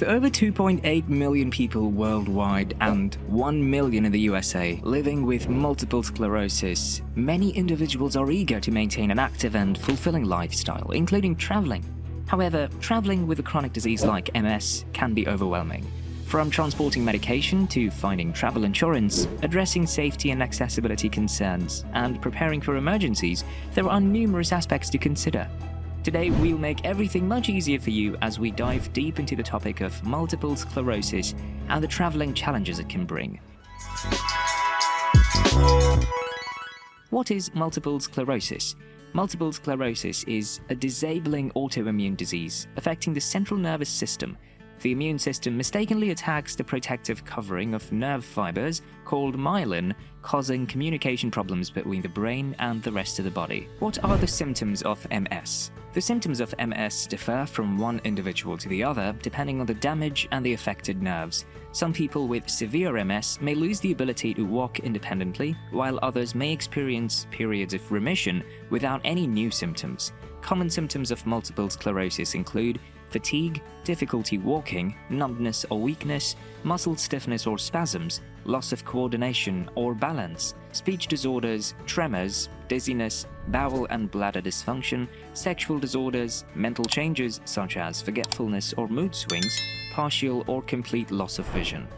With over 2.8 million people worldwide and 1 million in the USA living with multiple sclerosis, many individuals are eager to maintain an active and fulfilling lifestyle, including traveling. However, traveling with a chronic disease like MS can be overwhelming. From transporting medication to finding travel insurance, addressing safety and accessibility concerns, and preparing for emergencies, there are numerous aspects to consider. Today, we'll make everything much easier for you as we dive deep into the topic of multiple sclerosis and the traveling challenges it can bring. What is multiple sclerosis? Multiple sclerosis is a disabling autoimmune disease affecting the central nervous system. The immune system mistakenly attacks the protective covering of nerve fibers called myelin, causing communication problems between the brain and the rest of the body. What are the symptoms of MS? The symptoms of MS differ from one individual to the other depending on the damage and the affected nerves. Some people with severe MS may lose the ability to walk independently, while others may experience periods of remission without any new symptoms. Common symptoms of multiple sclerosis include fatigue, difficulty walking, numbness or weakness, muscle stiffness or spasms, loss of coordination or balance, speech disorders, tremors, dizziness, bowel and bladder dysfunction, sexual disorders, mental changes such as forgetfulness or mood swings, partial or complete loss of vision.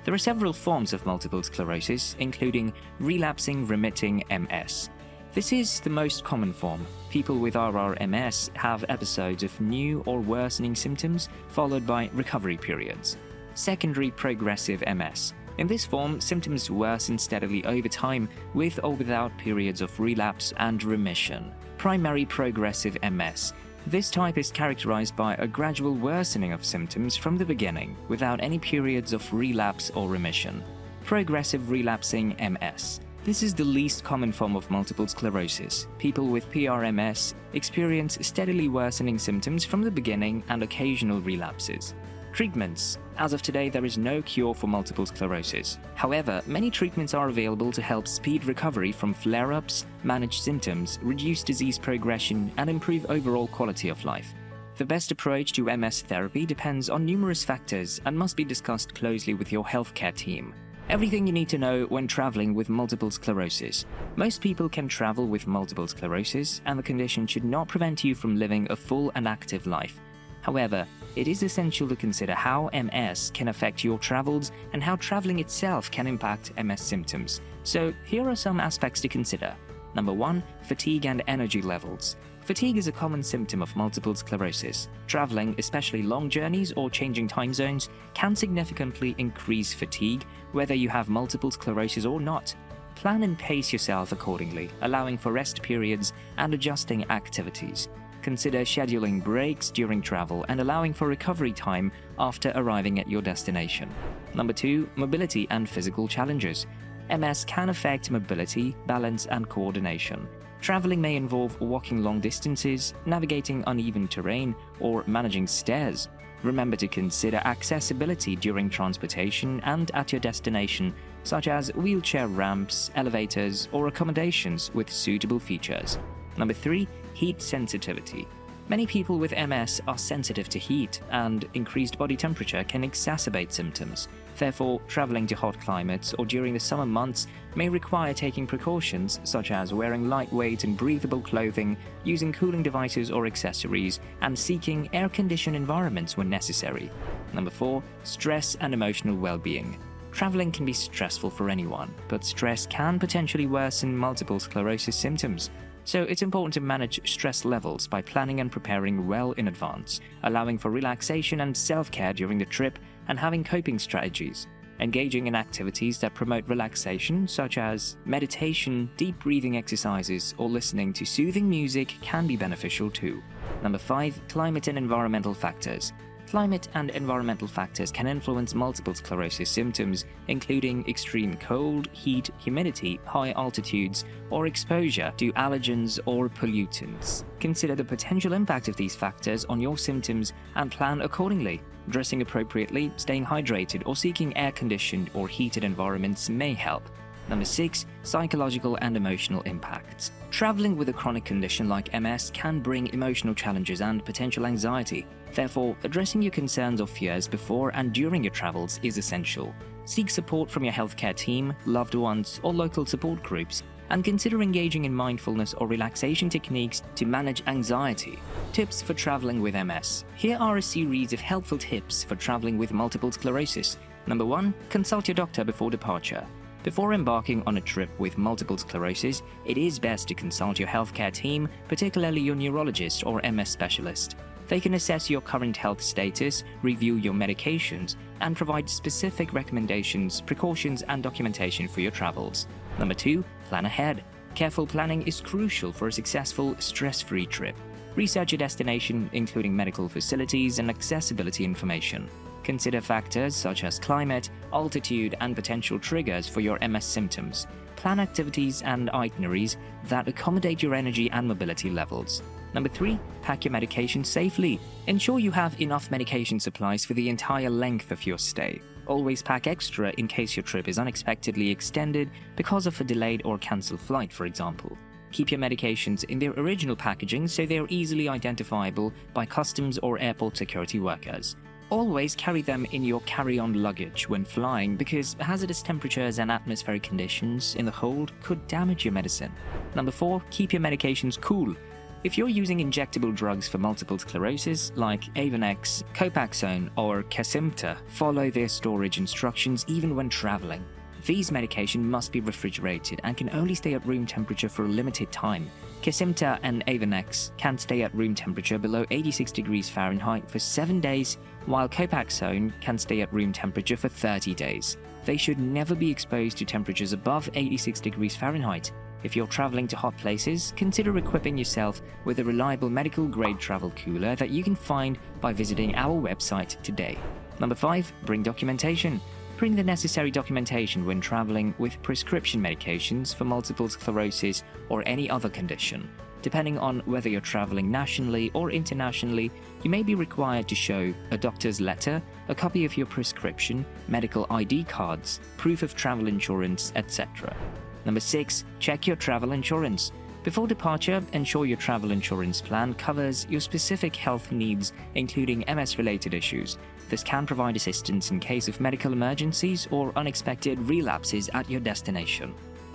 There are several forms of multiple sclerosis, including relapsing remitting MS. This is the most common form. People with RRMS have episodes of new or worsening symptoms, followed by recovery periods. Secondary progressive MS. In this form, symptoms worsen steadily over time, with or without periods of relapse and remission. Primary progressive MS. This type is characterized by a gradual worsening of symptoms from the beginning, without any periods of relapse or remission. Progressive relapsing MS. This is the least common form of multiple sclerosis. People with PRMS experience steadily worsening symptoms from the beginning and occasional relapses. Treatments. As of today, there is no cure for multiple sclerosis. However, many treatments are available to help speed recovery from flare-ups, manage symptoms, reduce disease progression, and improve overall quality of life. The best approach to MS therapy depends on numerous factors and must be discussed closely with your healthcare team. Everything you need to know when traveling with multiple sclerosis. Most people can travel with multiple sclerosis, and the condition should not prevent you from living a full and active life. However, it is essential to consider how MS can affect your travels and how traveling itself can impact MS symptoms. So here are some aspects to consider. Number 1. Fatigue and energy levels. Fatigue is a common symptom of multiple sclerosis. Traveling, especially long journeys or changing time zones, can significantly increase fatigue, whether you have multiple sclerosis or not. Plan and pace yourself accordingly, allowing for rest periods and adjusting activities. Consider scheduling breaks during travel and allowing for recovery time after arriving at your destination. Number 2. Mobility and physical challenges. MS can affect mobility, balance, and coordination. Traveling may involve walking long distances, navigating uneven terrain, or managing stairs. Remember to consider accessibility during transportation and at your destination, such as wheelchair ramps, elevators, or accommodations with suitable features. Number 3. Heat sensitivity. Many people with MS are sensitive to heat, and increased body temperature can exacerbate symptoms. Therefore, traveling to hot climates or during the summer months may require taking precautions such as wearing lightweight and breathable clothing, using cooling devices or accessories, and seeking air-conditioned environments when necessary. Number 4. Stress and emotional well-being. Traveling can be stressful for anyone, but stress can potentially worsen multiple sclerosis symptoms. So it's important to manage stress levels by planning and preparing well in advance, allowing for relaxation and self-care during the trip, and having coping strategies. Engaging in activities that promote relaxation, such as meditation, deep breathing exercises, or listening to soothing music can be beneficial too. Number 5. Climate and environmental factors. Climate and environmental factors can influence multiple sclerosis symptoms, including extreme cold, heat, humidity, high altitudes, or exposure to allergens or pollutants. Consider the potential impact of these factors on your symptoms and plan accordingly. Dressing appropriately, staying hydrated, or seeking air-conditioned or heated environments may help. Number 6. Psychological and emotional impacts. Traveling with a chronic condition like MS can bring emotional challenges and potential anxiety. Therefore, addressing your concerns or fears before and during your travels is essential. Seek support from your healthcare team, loved ones, or local support groups, and consider engaging in mindfulness or relaxation techniques to manage anxiety. Tips for traveling with MS. Here are a series of helpful tips for traveling with multiple sclerosis. Number 1. Consult your doctor before departure. Before embarking on a trip with multiple sclerosis, it is best to consult your healthcare team, particularly your neurologist or MS specialist. They can assess your current health status, review your medications, and provide specific recommendations, precautions, and documentation for your travels. Number 2. Plan ahead. Careful planning is crucial for a successful, stress-free trip. Research your destination, including medical facilities and accessibility information. Consider factors such as climate, altitude, and potential triggers for your MS symptoms. Plan activities and itineraries that accommodate your energy and mobility levels. Number 3. Pack your medication safely. Ensure you have enough medication supplies for the entire length of your stay. Always pack extra in case your trip is unexpectedly extended because of a delayed or cancelled flight, for example. Keep your medications in their original packaging so they are easily identifiable by customs or airport security workers. Always carry them in your carry-on luggage when flying because hazardous temperatures and atmospheric conditions in the hold could damage your medicine. Number 4. Keep your medications cool. If you're using injectable drugs for multiple sclerosis like 𝗪𝗙𝗥𝗟𝗪𝗜𝗚, 𝗪𝗪𝗥𝗡 or 𝗪𝗪𝗙𝗪𝗓, follow their storage instructions even when traveling. These medications must be refrigerated and can only stay at room temperature for a limited time. 𝗪𝗪𝗪𝗓 and 𝗪𝗪𝗥𝗟 can stay at room temperature below 86 degrees Fahrenheit for 7 days, while 𝗪𝗪𝗥𝗡 can stay at room temperature for 30 days. They should never be exposed to temperatures above 86 degrees Fahrenheit. If you're traveling to hot places, consider equipping yourself with a reliable medical-grade travel cooler that you can find by visiting our website today. Number 5. Bring documentation. Bring the necessary documentation when traveling with prescription medications for multiple sclerosis or any other condition. Depending on whether you're traveling nationally or internationally, you may be required to show a doctor's letter, a copy of your prescription, medical ID cards, proof of travel insurance, etc. Number 6. Check your travel insurance. Before departure, ensure your travel insurance plan covers your specific health needs, including MS-related issues. This can provide assistance in case of medical emergencies or unexpected relapses at your destination.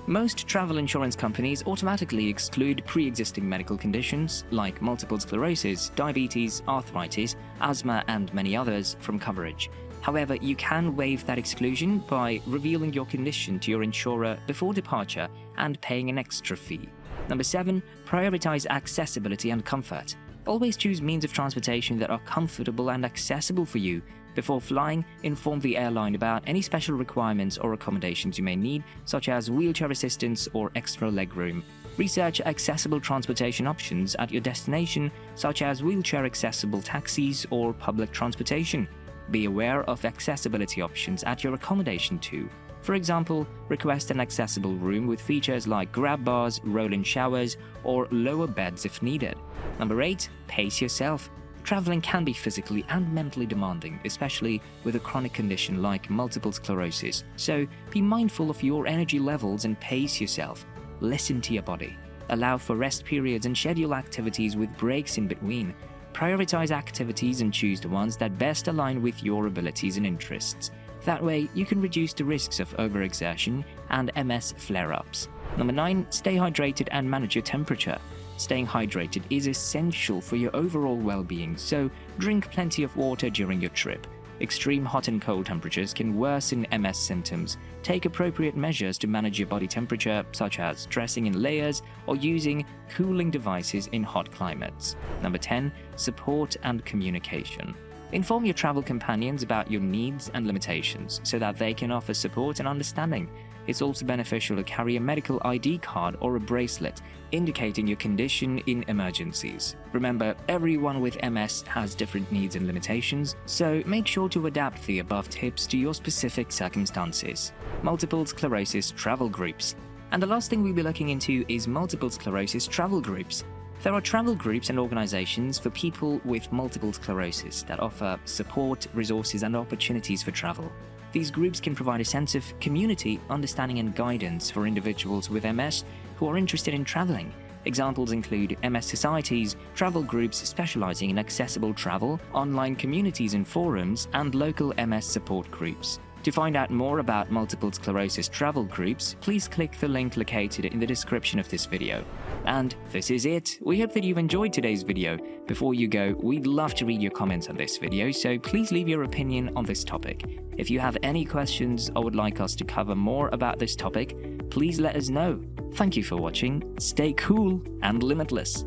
Most travel insurance companies automatically exclude pre-existing medical conditions like multiple sclerosis, diabetes, arthritis, asthma, and many others from coverage. However, you can waive that exclusion by revealing your condition to your insurer before departure and paying an extra fee. Number 7. Prioritize accessibility and comfort. Always choose means of transportation that are comfortable and accessible for you. Before flying, inform the airline about any special requirements or accommodations you may need, such as wheelchair assistance or extra legroom. Research accessible transportation options at your destination, such as wheelchair-accessible taxis or public transportation. Be aware of accessibility options at your accommodation too. For example, request an accessible room with features like grab bars, roll-in showers, or lower beds if needed. Number 8. Pace yourself. Traveling can be physically and mentally demanding, especially with a chronic condition like multiple sclerosis. So be mindful of your energy levels and pace yourself. Listen to your body. Allow for rest periods and schedule activities with breaks in between. Prioritize activities and choose the ones that best align with your abilities and interests. That way, you can reduce the risks of overexertion and MS flare-ups. Number 9. Stay hydrated and manage your temperature. Staying hydrated is essential for your overall well-being, so drink plenty of water during your trip. Extreme hot and cold temperatures can worsen MS symptoms. Take appropriate measures to manage your body temperature, such as dressing in layers or using cooling devices in hot climates. Number 10. Support and communication. Inform your travel companions about your needs and limitations so that they can offer support and understanding. It's also beneficial to carry a medical ID card or a bracelet indicating your condition in emergencies. Remember, everyone with MS has different needs and limitations, so make sure to adapt the above tips to your specific circumstances. Multiple sclerosis travel groups. And the last thing we'll be looking into is multiple sclerosis travel groups. There are travel groups and organizations for people with multiple sclerosis that offer support, resources, and opportunities for travel. These groups can provide a sense of community, understanding, and guidance for individuals with MS who are interested in traveling. Examples include MS societies, travel groups specializing in accessible travel, online communities and forums, and local MS support groups. To find out more about multiple sclerosis travel groups, please click the link located in the description of this video. And this is it. We hope that you've enjoyed today's video. Before you go, we'd love to read your comments on this video, so please leave your opinion on this topic. If you have any questions or would like us to cover more about this topic, please let us know. Thank you for watching. Stay cool and limitless.